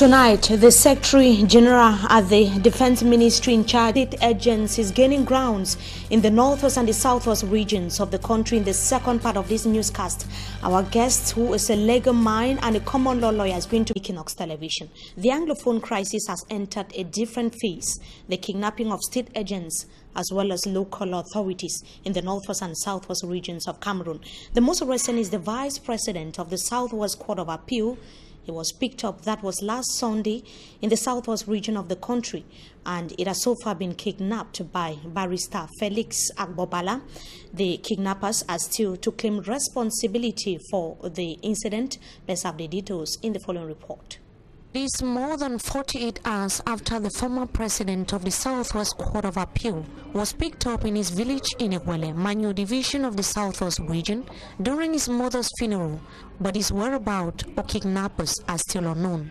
Tonight, the Secretary General at the Defense Ministry in charge of state agencies gaining grounds in the northwest and the southwest regions of the country. In the second part of this newscast, our guest, who is a legal mind and a common law lawyer, is going to EQUINOXE television. The Anglophone crisis has entered a different phase. The kidnapping of state agents as well as local authorities in the northwest and southwest regions of Cameroon. The most recent is the Vice President of the Southwest Court of Appeal. He was picked up, that was last Sunday, in the southwest region of the country, and it has so far been kidnapped by Barrister Felix Agbobala. The kidnappers are still to claim responsibility for the incident. Let's have the details in the following report. It is more than 48 hours after the former president of the Southwest Court of Appeal was picked up in his village in Equele, Manu division of the Southwest region, during his mother's funeral, but his whereabouts or kidnappers are still unknown.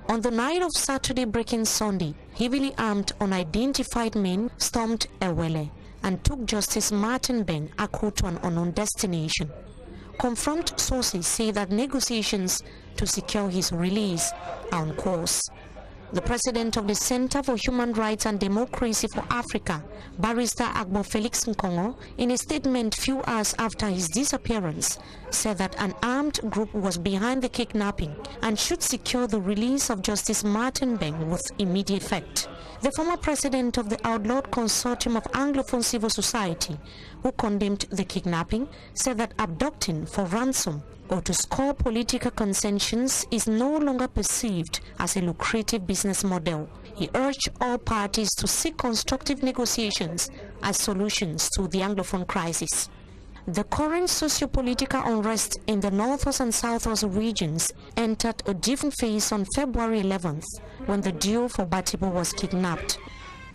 On the night of Saturday breaking Sunday, heavily armed unidentified men stormed Equele and took Justice Martin Beng Aku to an unknown destination. Confront sources say that negotiations to secure his release are on course. The president of the Center for Human Rights and Democracy for Africa, Barrister Agbo Felix Nkongo, in a statement few hours after his disappearance, said that an armed group was behind the kidnapping and should secure the release of Justice Martin Beng with immediate effect. The former president of the outlawed consortium of Anglophone civil society, who condemned the kidnapping, said that abducting for ransom or to score political concessions is no longer perceived as a lucrative business model. He urged all parties to seek constructive negotiations as solutions to the Anglophone crisis. The current socio-political unrest in the northwest and southwest regions entered a different phase on February 11th, when the duo for Batibo was kidnapped.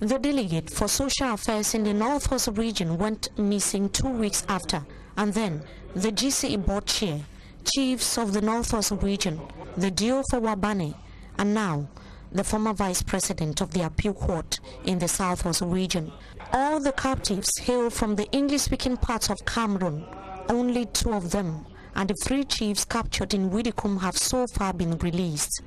The delegate for social affairs in the northwest region went missing 2 weeks after, and then the GCE board chair, chiefs of the northwest region, the duo for Wabane, and now the former vice president of the appeal court in the southwest region. All the captives hail from the English-speaking parts of Cameroon. Only 2 of them and the 3 chiefs captured in Widikum have so far been released.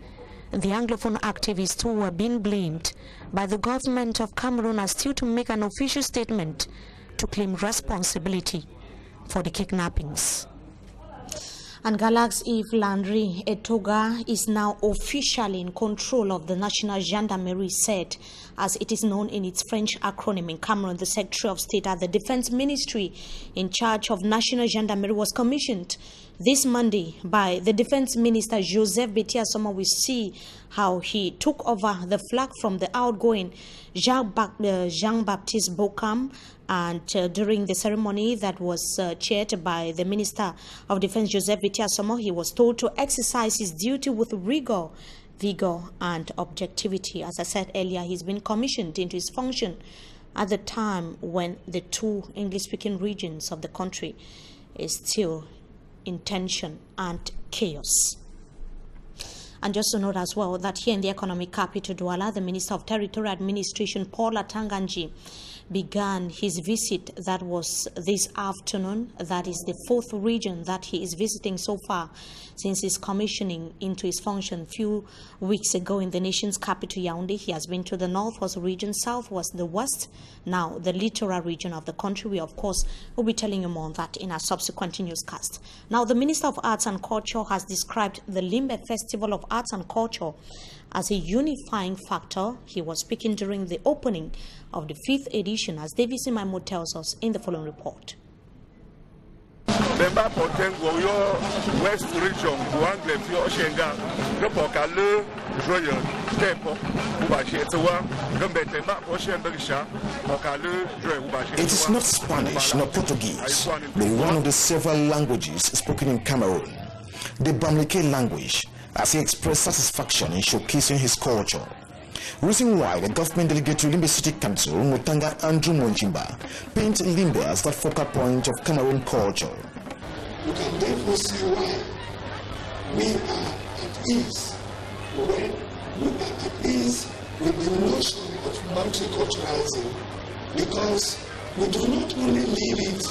The Anglophone activists who were being blamed by the government of Cameroon are still to make an official statement to claim responsibility for the kidnappings. And Galaxy Landry Etoga is now officially in control of the National Gendarmerie, said, as it is known in its French acronym in Cameroon. The Secretary of State at the Defense Ministry in charge of National Gendarmerie was commissioned this Monday by the Defense Minister Joseph Betiasoma. We see how he took over the flag from the outgoing Jean-Baptiste Bocam, and during the ceremony that was chaired by the Minister of Defense Joseph Betiasoma, he was told to exercise his duty with rigor, and objectivity. As I said earlier, he's been commissioned into his function at the time when the 2 English-speaking regions of the country is still in tension and chaos. And just to note as well that here in the economic capital, Douala, the Minister of Territorial Administration, Paul Atanganji, began his visit. That was this afternoon. That is the 4th region that he is visiting so far since his commissioning into his function a few weeks ago in the nation's capital, Yaoundé. He has been to the northwest region, southwest, the west, now the littoral region of the country. We, of course, will be telling you more on that in our subsequent newscast. Now, the Minister of Arts and Culture has described the Limbe Festival of Arts and Culture as a unifying factor. He was speaking during the opening of the 5th edition, as Davis Imaimo tells us in the following report. West region, it is not Spanish nor Portuguese, but one of the several languages spoken in Cameroon, the Bamileke language, as he expressed satisfaction in showcasing his culture. Reason why the government delegate to Limbe City Council, Mutanga Andrew Monchimba, paints Limbe as the focal point of Cameroon culture. You can therefore see why we are at ease when we are at ease with the notion of multiculturalism, because we do not only live it,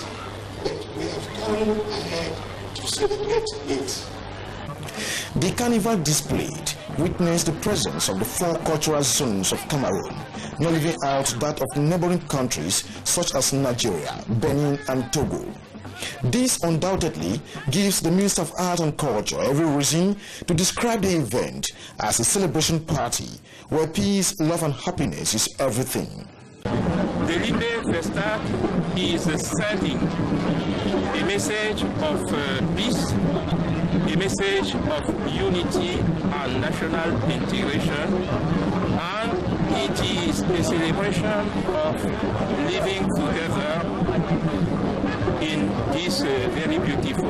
but we have gone ahead to celebrate it. The carnival displayed witnessed the presence of the 4 cultural zones of Cameroon, not leaving out that of neighboring countries such as Nigeria, Benin and Togo. This undoubtedly gives the Minister of Art and Culture every reason to describe the event as a celebration party where peace, love and happiness is everything. The Limbe Festa is sending a message of peace, a message of unity and national integration, and it is a celebration of living together in this very beautiful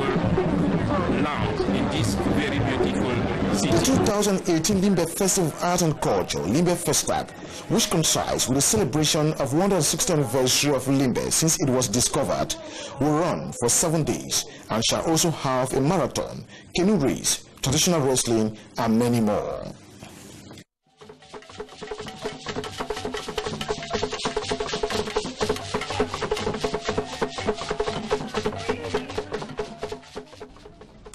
land, in this very beautiful city. The 2018 Limbe Festival of Art and Culture, Limbe Festag, which coincides with the celebration of 160th anniversary of Limbe since it was discovered, will run for 7 days and shall also have a marathon, canoe race, traditional wrestling, and many more.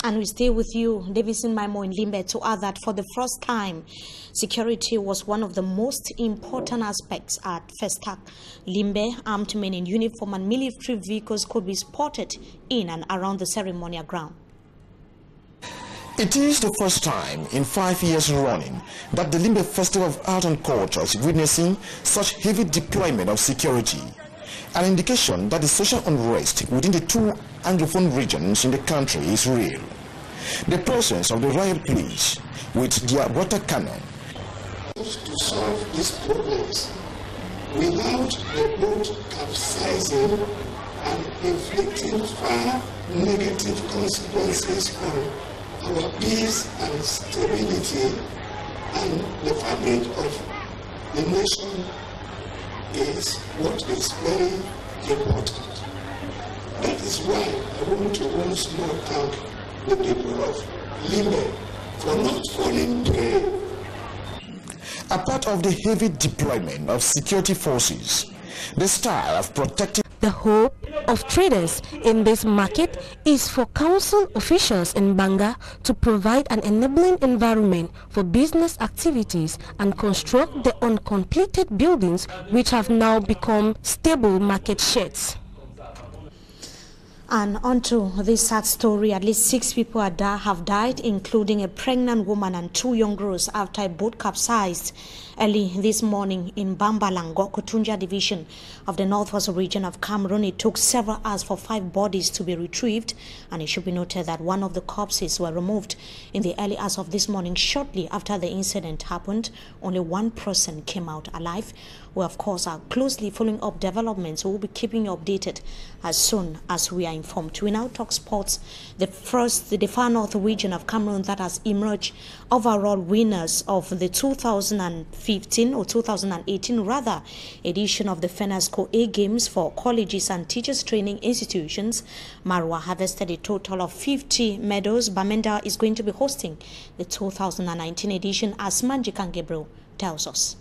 And we stay with you, Davidson Maimo in Limbe, to add that for the first time, security was one of the most important aspects at Festag. Limbe, armed men in uniform and military vehicles could be spotted in and around the ceremonial ground. It is the first time in 5 years running that the Limbe Festival of Art and Culture is witnessing such heavy deployment of security, an indication that the social unrest within the 2 Anglophone regions in the country is real. The presence of the riot police with their water cannon to solve these problems without the boat capsizing and inflicting far negative consequences on our peace and stability and the fabric of the nation is what is very important. That is why I want to once more thank the people of Limbe for not falling prey. A part of the heavy deployment of security forces, the style of protecting. The hope of traders in this market is for council officials in Banga to provide an enabling environment for business activities and construct the uncompleted buildings which have now become stable market sheds. And onto this sad story, at least 6 people have died, including a pregnant woman and 2 young girls after a boat capsized early this morning in Bambalango, Kotunja division of the northwest region of Cameroon. It took several hours for 5 bodies to be retrieved, and it should be noted that one of the corpses were removed in the early hours of this morning. Shortly after the incident happened, only 1 person came out alive. We, of course, are closely following up developments. We will be keeping you updated as soon as we are informed. We now talk sports. The far north region of Cameroon that has emerged overall winners of the 2015 or 2018 rather edition of the FENASCO A Games for colleges and teachers training institutions. Marwa harvested a total of 50 medals. Bamenda is going to be hosting the 2019 edition, as Manjikan Gabriel tells us.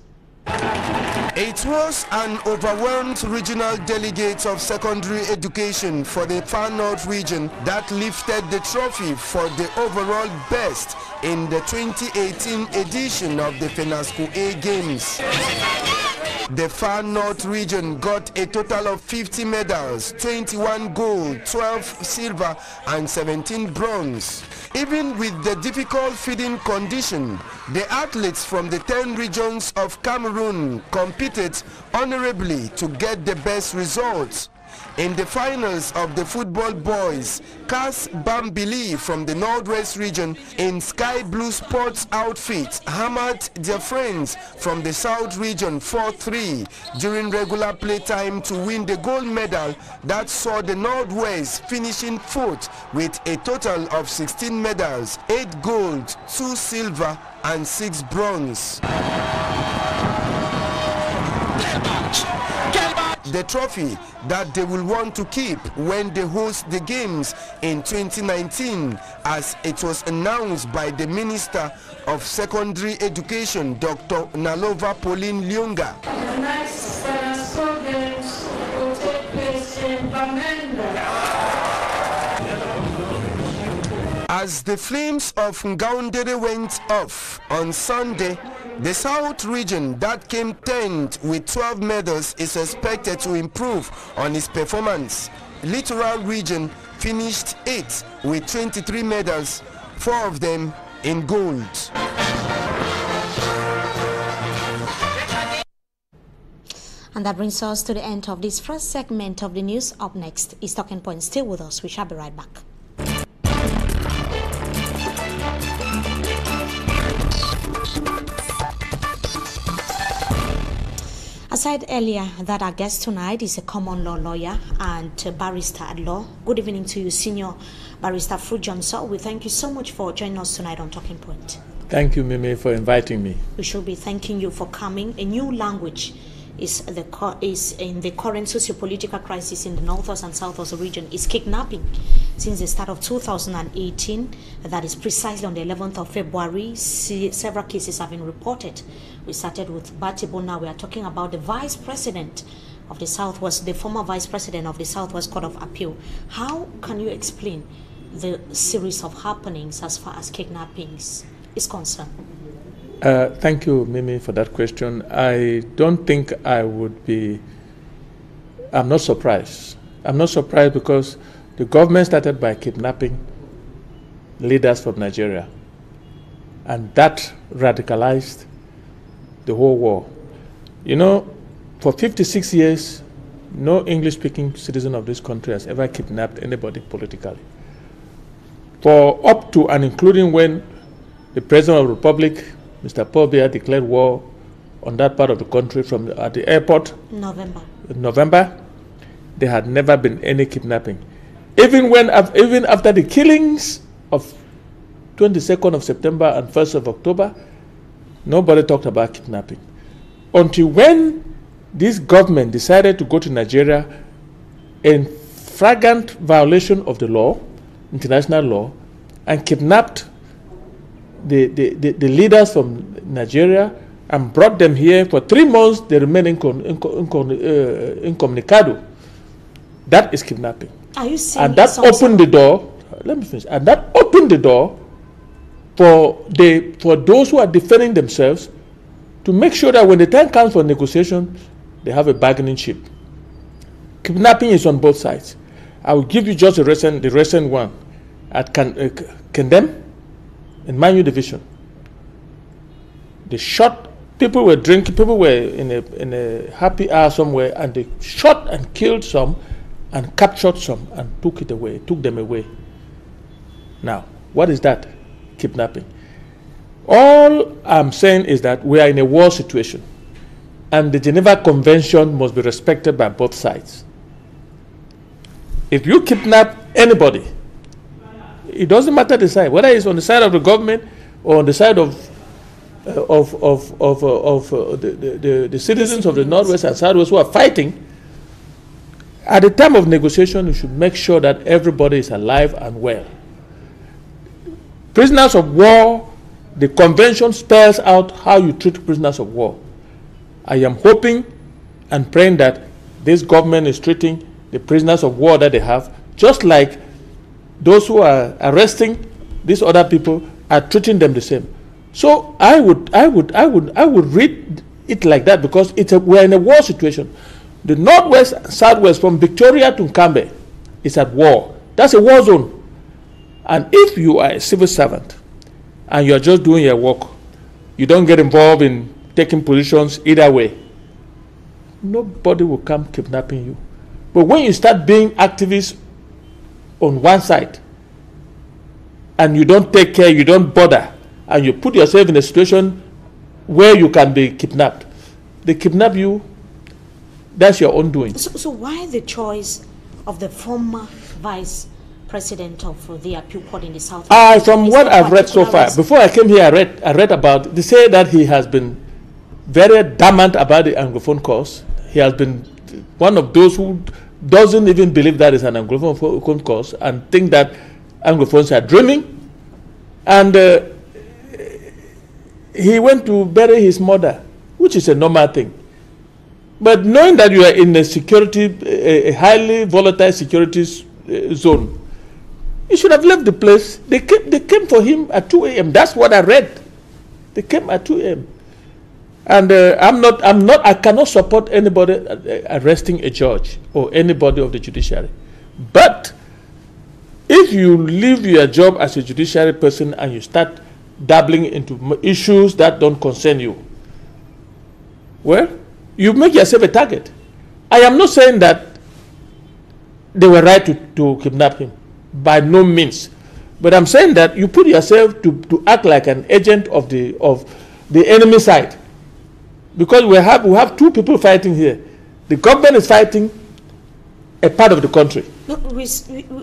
It was an overwhelmed regional delegate of secondary education for the Far North region that lifted the trophy for the overall best in the 2018 edition of the FENASCO A Games. The Far North region got a total of 50 medals, 21 gold, 12 silver and 17 bronze. Even with the difficult feeding condition, the athletes from the 10 regions of Cameroon competed honorably to get the best results. In the finals of the football boys, Cas Bambili from the Northwest region in sky blue sports outfits hammered their friends from the South region 4-3 during regular playtime to win the gold medal that saw the Northwest finishing 4th with a total of 16 medals, 8 gold, 2 silver and 6 bronze. The trophy that they will want to keep when they host the games in 2019, as it was announced by the Minister of Secondary Education, Dr. Nalova Pauline Lyonga. The next FENASCO Games will take place in Bamenda. As the flames of Ngaoundere went off on Sunday, the South region that came 10th with 12 medals is expected to improve on its performance. Littoral region finished 8th with 23 medals, 4 of them in gold. And that brings us to the end of this first segment of the news. Up next is Talking Point. Stay with us. We shall be right back. I said earlier that our guest tonight is a common law lawyer and barrister at law. Good evening to you, Senior Barrister Fruit Johnson. We thank you so much for joining us tonight on Talking Point. Thank you, Mimi, for inviting me. We should be thanking you for coming. A new language is in the current socio-political crisis in the Northwest and Southwest region is kidnapping. Since the start of 2018, that is precisely on the 11th of February, several cases have been reported. We started with Batibo. Now we are talking about the Vice President of the Southwest, the former Vice President of the Southwest Court of Appeal. How can you explain the series of happenings as far as kidnappings is concerned? Thank you, Mimi, for that question. I don't think I'm not surprised. I'm not surprised because the government started by kidnapping leaders from Nigeria, and that radicalized the whole war. You know, for 56 years, no English-speaking citizen of this country has ever kidnapped anybody politically. For up to and including when the President of the Republic, Mr. Paul Biya, declared war on that part of the country at the airport. November, there had never been any kidnapping. Even after the killings of 22nd of September and 1st of October, nobody talked about kidnapping. Until when this government decided to go to Nigeria in flagrant violation of the law, international law, and kidnapped the leaders from Nigeria and brought them here for 3 months. They remain incommunicado. That is kidnapping. Are you saying? And that opened the door. Let me finish. And that opened the door for those who are defending themselves to make sure that when the time comes for negotiation, they have a bargaining chip. Kidnapping is on both sides. I will give you just the recent one at Kendem in Manu Division. They shot, people were drinking, people were in a happy hour somewhere, and they shot and killed some and captured some and took them away. Now, what is that? Kidnapping. All I'm saying is that we are in a war situation, and the Geneva Convention must be respected by both sides. If you kidnap anybody, it doesn't matter the side, whether it's on the side of the government or on the side of the citizens of the Northwest and Southwest who are fighting. At the time of negotiation, you should make sure that everybody is alive and well. Prisoners of war, the convention spells out how you treat prisoners of war. I am hoping and praying that this government is treating the prisoners of war that they have just like those who are arresting these other people are treating them the same. So I would read it like that, because we're in a war situation. The Northwest and Southwest, from Victoria to Nkambe, is at war. That's a war zone. And if you are a civil servant and you are just doing your work, you don't get involved in taking positions either way, nobody will come kidnapping you. But when you start being activists on one side and you don't take care, you don't bother, and you put yourself in a situation where you can be kidnapped, they kidnap you. That's your own doing. So why the choice of the former Vice President of the Appeal Court in the South? From what I've read so far, before I came here, I read about, they say that he has been very adamant about the Anglophone cause. He has been one of those who doesn't even believe that is an Anglophone cause and think that Anglophones are dreaming. And he went to bury his mother, which is a normal thing. But knowing that you are in a highly volatile security zone, He should have left the place. They came for him at 2 a.m. That's what I read. They came at 2 a.m. And I cannot support anybody arresting a judge or anybody of the judiciary. But if you leave your job as a judiciary person and you start dabbling into issues that don't concern you, well, you make yourself a target. I am not saying that they were right to kidnap him. By no means. But I'm saying that you put yourself to act like an agent of the enemy side. Because we have two people fighting here. The government is fighting a part of the country. No, we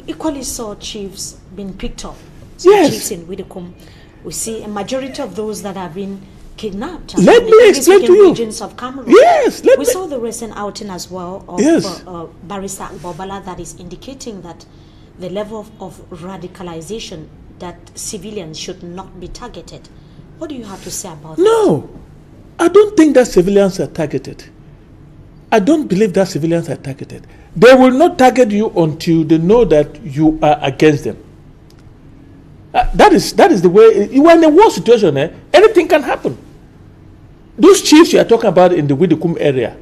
equally saw chiefs being picked up. Yes. Chiefs in Widekum. We see a majority of those that have been kidnapped. Let me explain to you. Regions of Cameroon. Yes. We saw the recent outing as well of Barrister Bobala that is indicating that the level of radicalization, that civilians should not be targeted. What do you have to say about that? No, I don't think that civilians are targeted. I don't believe that civilians are targeted. They will not target you until they know that you are against them. That is the way. You are in a war situation. Anything can happen. Those chiefs you are talking about in the Widekum area,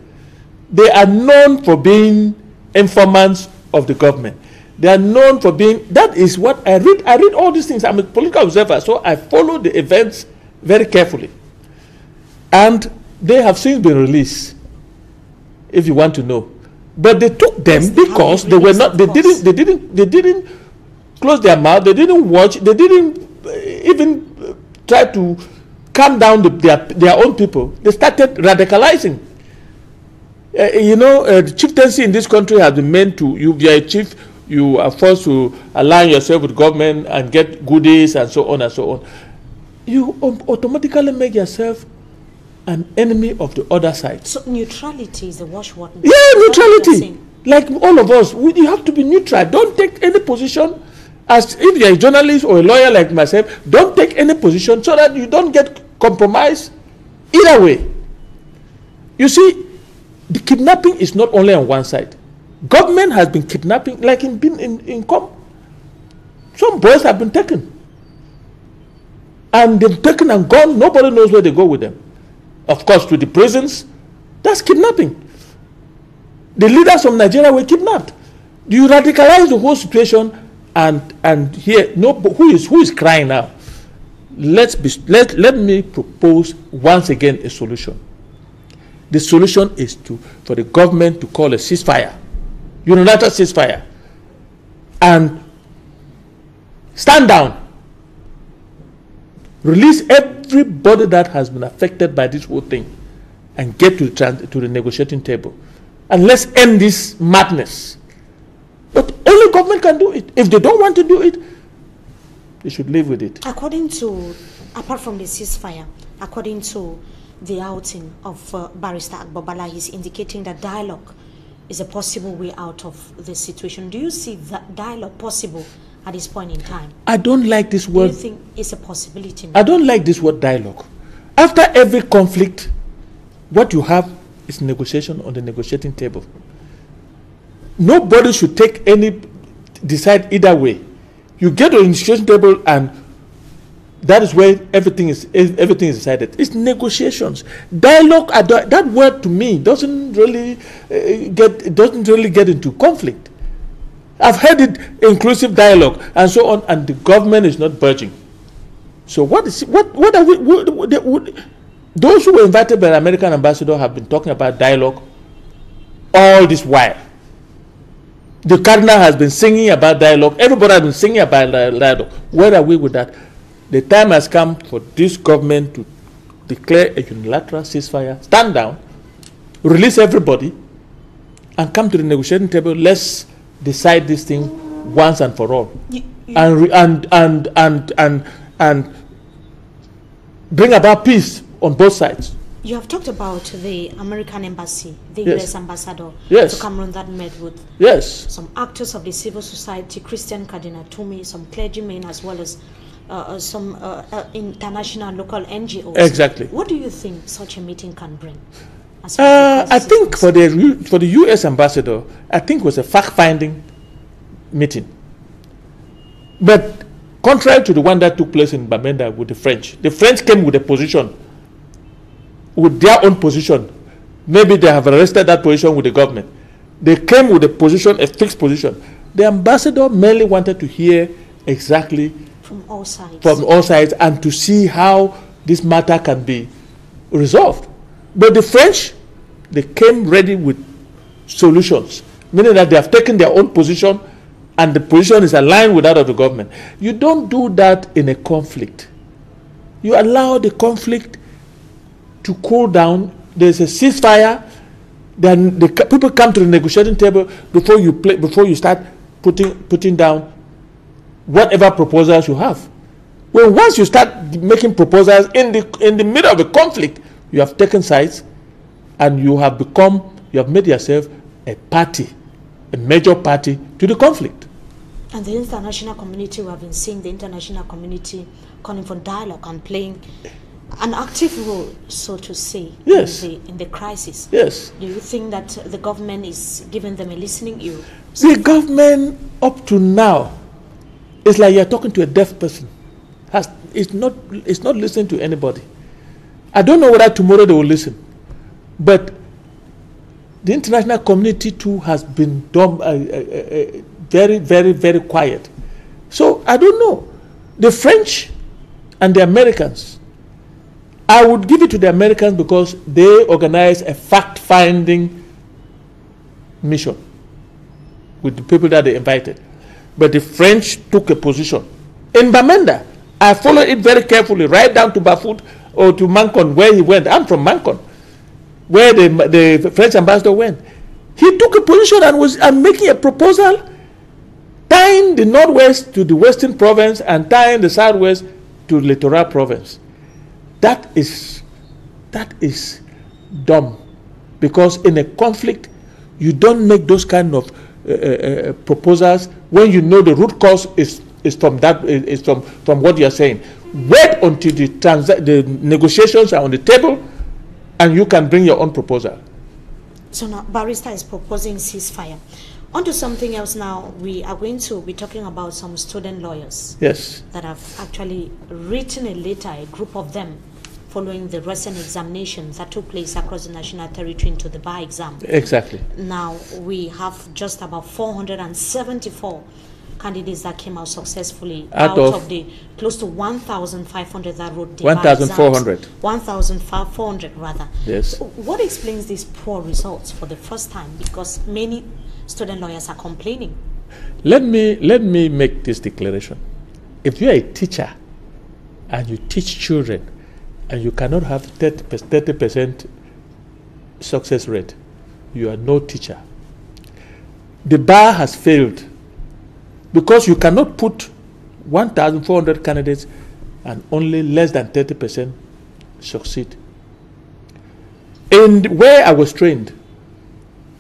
they are known for being informants of the government. They are known for being, that is what I read. I read all these things. I'm a political observer, so I follow the events very carefully. And they have since been released, if you want to know. But they took them because they were not, they didn't close their mouth, they didn't watch, they didn't even try to calm down their own people. They started radicalizing. The chieftaincy in this country has been meant to, you are a chief, you are forced to align yourself with government and get goodies and so on and so on. You automatically make yourself an enemy of the other side. So neutrality is the watchword. Yeah, neutrality. Like all of us, you have to be neutral. Don't take any position. As if you're a journalist or a lawyer like myself, don't take any position so that you don't get compromised either way. You see, the kidnapping is not only on one side. Government has been kidnapping, like some boys have been taken. And they've taken and gone, nobody knows where they go with them. Of course, to the prisons, that's kidnapping. The leaders of Nigeria were kidnapped. Do you radicalize the whole situation and here, who is crying now? Let me propose once again a solution. The solution is for the government to call a ceasefire. Unilateral ceasefire, and stand down, release everybody that has been affected by this whole thing, and get to the negotiating table, and let's end this madness. But only government can do it. If they don't want to do it, they should live with it. Apart from the ceasefire, according to the outing of Barrister Bobala, he's indicating that dialogue is a possible way out of the situation. Do you see that dialogue possible at this point in time? I don't like this word. Do you think it's a possibility now? I don't like this word dialogue. After every conflict, what you have is negotiation on the negotiating table. Nobody should decide either way. You get to the negotiating table and that is where everything is decided. It's negotiations. Dialogue, that word to me doesn't really get into conflict. I've heard it, inclusive dialogue and so on, and the government is not budging. So what are we? Those who were invited by the American ambassador have been talking about dialogue all this while. The cardinal has been singing about dialogue. Everybody has been singing about dialogue. Where are we with that? The time has come for this government to declare a unilateral ceasefire, stand down, release everybody, and come to the negotiating table. Let's decide this thing once and for all, and bring about peace on both sides. You have talked about the American embassy, the Yes. U.S. ambassador Yes. to Cameroon that met with Yes. some actors of the civil society, Christian Cardinal Toomey, some clergymen, as well as some international local NGOs. Exactly. What do you think such a meeting can bring? I think for the U.S. ambassador, I think it was a fact-finding meeting. But contrary to the one that took place in Bamenda with the French came with a position, with their own position. Maybe they have arrested that position with the government. They came with a position, a fixed position. The ambassador merely wanted to hear exactly from all sides, and to see how this matter can be resolved. But the French, they came ready with solutions, meaning that they have taken their own position and the position is aligned with that of the government. You don't do that in a conflict. You allow the conflict to cool down. There's a ceasefire. Then the people come to the negotiating table before you start putting down whatever proposals you have. Well, once you start making proposals in the middle of a conflict, you have taken sides, and you have made yourself a party, a major party to the conflict. And the international community, we have been seeing the international community calling for dialogue and playing an active role, so to say, yes, in the crisis. Yes. Do you think that the government is giving them a listening ear? The government, up to now, it's like you're talking to a deaf person. It's not listening to anybody. I don't know whether tomorrow they will listen, but the international community too has been very, very, very quiet. So I don't know. The French and the Americans, I would give it to the Americans because they organized a fact-finding mission with the people that they invited. But the French took a position. In Bamenda, I followed it very carefully, right down to Bafut or to Mancon, where he went. I'm from Mancon, where the French ambassador went. He took a position and was making a proposal tying the Northwest to the Western province and tying the Southwest to Littoral province. That is dumb, because in a conflict, you don't make those kind of proposals when you know the root cause is from what you are saying. Wait until the negotiations are on the table, and you can bring your own proposal. So now, Barrister is proposing ceasefire. On to something else now. We are going to be talking about some student lawyers. Yes. That have actually written a letter, a group of them, following the recent examinations that took place across the national territory into the bar exam. Exactly. Now, we have just about 474 candidates that came out successfully out of the close to 1,500 that wrote the 1,400. 1,400 rather. Yes. So what explains these poor results for the first time? Because many student lawyers are complaining. Let me make this declaration. If you are a teacher and you teach children and you cannot have 30% success rate, you are no teacher. The bar has failed, because you cannot put 1,400 candidates and only less than 30% succeed. And where I was trained,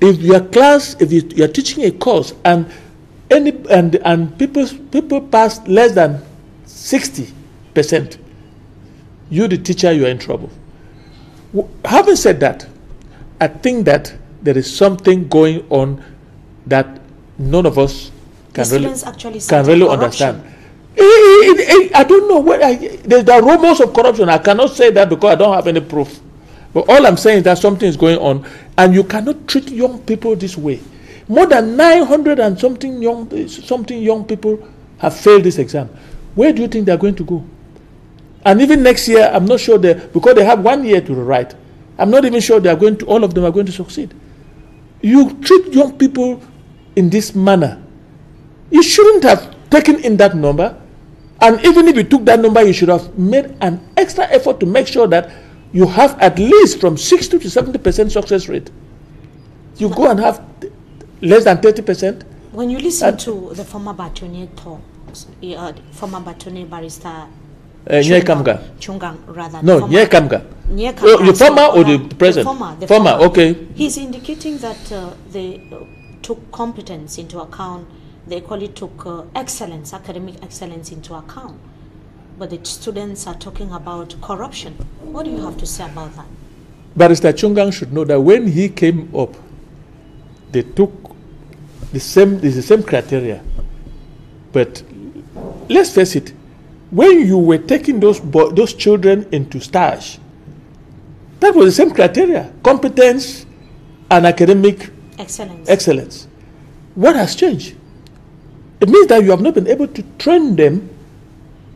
if you are teaching a course and people pass less than 60%, you the teacher, you are in trouble. Having said that, I think that there is something going on that none of us can really understand. I don't know there are rumors of corruption. I cannot say that because I don't have any proof. But all I'm saying is that something is going on, and you cannot treat young people this way. More than 900 and something young people have failed this exam. Where do you think they're going to go? And even next year, I'm not sure because they have 1 year to write. I'm not even sure all of them are going to succeed. You treat young people in this manner. You shouldn't have taken in that number, and even if you took that number, you should have made an extra effort to make sure that you have at least from 60 to 70% success rate. You go and have less than 30%. When you listen to the former bâtonnier talks, former bâtonnier barrister Chungang, rather. No, Nyekamga. The former or the present? The former, okay. He's indicating that they took competence into account. They equally took academic excellence into account. But the students are talking about corruption. What do you have to say about that? Barrister Chungang should know that when he came up, they took the same criteria, but let's face it, when you were taking those children into stage, that was the same criteria: competence and academic excellence. What has changed? It means that you have not been able to train them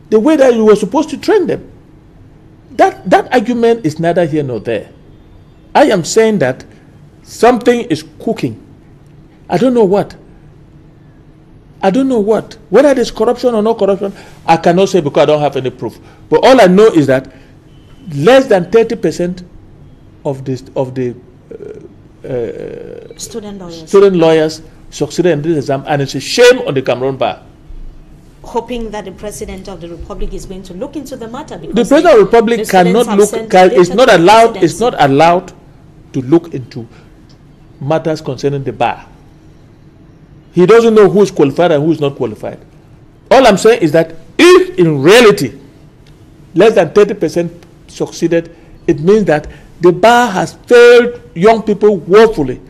the way that you were supposed to train them. That argument is neither here nor there. I am saying that something is cooking. I don't know what. Whether there's corruption or no corruption, I cannot say because I don't have any proof. But all I know is that less than 30% of the student lawyers succeeded in this exam, and it's a shame on the Cameroon bar. Hoping that the President of the Republic is going to look into the matter. Because the President of the Republic cannot look. Is not allowed to look into matters concerning the bar. He doesn't know who is qualified and who is not qualified. All I'm saying is that if in reality less than 30% succeeded, it means that the bar has failed young people woefully.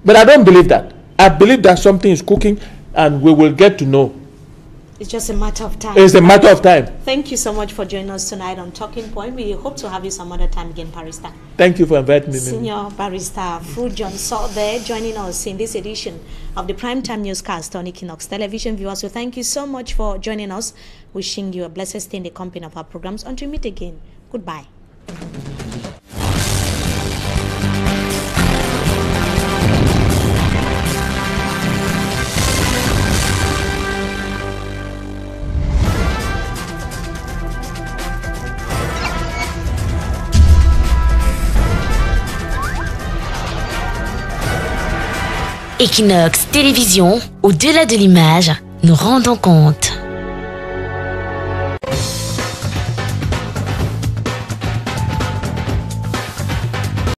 But I don't believe that. I believe that something is cooking, and we will get to know. It's just a matter of time. It's a matter of time. Thank you so much for joining us tonight on Talking Point. We hope to have you some other time again, Barrister. Thank you for inviting me. Senior Barrister Fu John Saw there joining us in this edition of the Primetime Newscast on Equinox Television. Viewers, so thank you so much for joining us. Wishing you a blessed stay in the company of our programs. Until we meet again, goodbye. Equinox Télévision, au-delà de l'image, nous rendons compte.